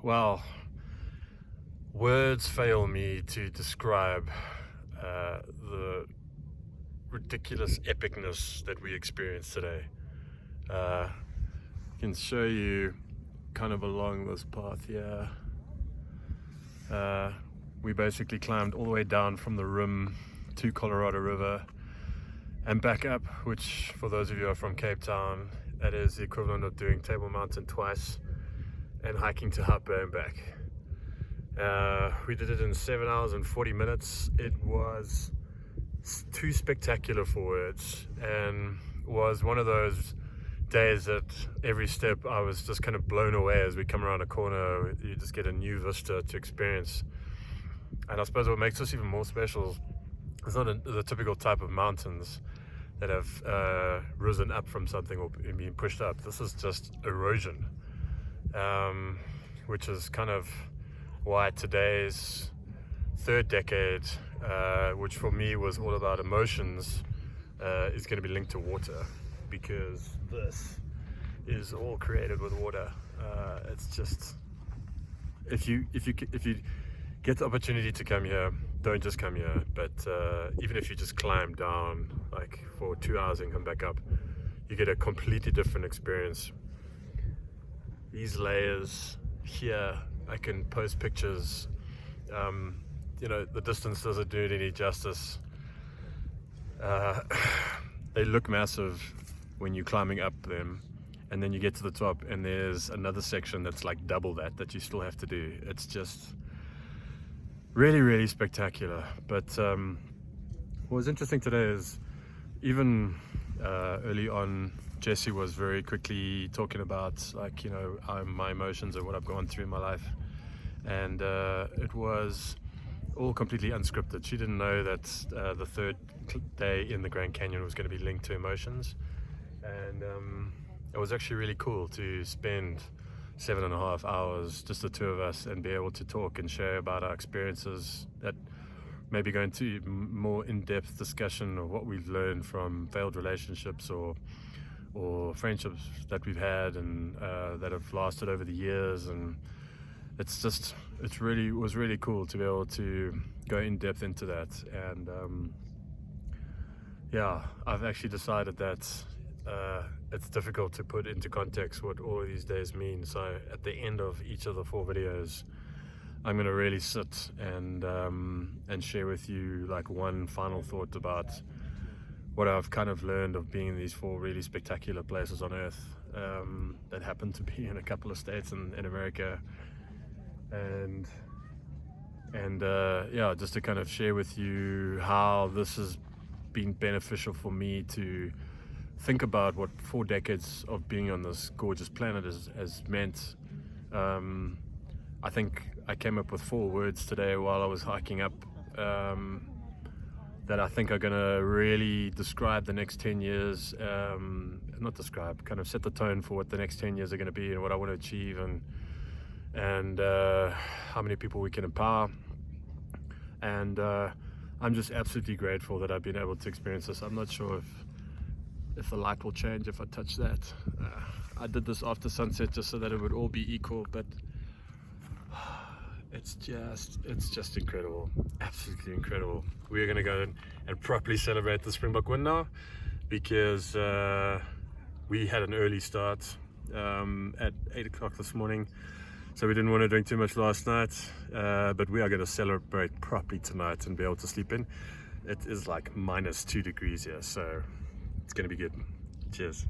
Well, words fail me to describe the ridiculous epicness that we experienced today. I can show you kind of along this path here. We basically climbed all the way down from the rim to Colorado River and back up, which for those of you who are from Cape Town, that is the equivalent of doing Table Mountain twice and hiking to Harper and back. We did it in 7 hours and 40 minutes. It was too spectacular for words, and was one of those days that every step I was just kind of blown away. As we come around a corner, you just get a new vista to experience. And I suppose what makes this even more special is not the typical type of mountains that have risen up from something or been pushed up. This is just erosion, which is kind of why today's third decade, which for me was all about emotions, is going to be linked to water, because this is all created with water. It's just, if you get the opportunity to come here, don't just come here, but even if you just climb down like for 2 hours and come back up, you get a completely different experience. These layers here, I can post pictures. The distance doesn't do it any justice. They look massive when you're climbing up them, and then you get to the top and there's another section that's like double that you still have to do. It's just really, really spectacular. But what was interesting today is even early on, Jesse was very quickly talking about my emotions and what I've gone through in my life, and it was all completely unscripted. She didn't know that the third day in the Grand Canyon was going to be linked to emotions, and it was actually really cool to spend 7.5 hours, just the two of us, and be able to talk and share about our experiences, that maybe go into more in-depth discussion of what we've learned from failed relationships or friendships that we've had and that have lasted over the years. And it was really cool to be able to go in depth into that. And I've actually decided that it's difficult to put into context what all of these days mean. So at the end of each of the 4 videos, I'm going to really sit and share with you like one final thought about what I've kind of learned of being in these 4 really spectacular places on earth that happen to be in a couple of states in America. And just to kind of share with you how this has been beneficial for me to think about what 4 decades of being on this gorgeous planet has meant. I think I came up with 4 words today while I was hiking up that I think are going to really describe the next 10 years, not describe, kind of set the tone for what the next 10 years are going to be and what I want to achieve, and how many people we can empower. And I'm just absolutely grateful that I've been able to experience this. I'm not sure if the light will change if I touch that. I did this after sunset just so that it would all be equal, but it's just incredible, absolutely incredible. We're going to go and properly celebrate the Springbok win now, because we had an early start at 8 o'clock this morning, so we didn't want to drink too much last night, but we are going to celebrate properly tonight and be able to sleep in. It is like -2 degrees here, so it's going to be good. Cheers.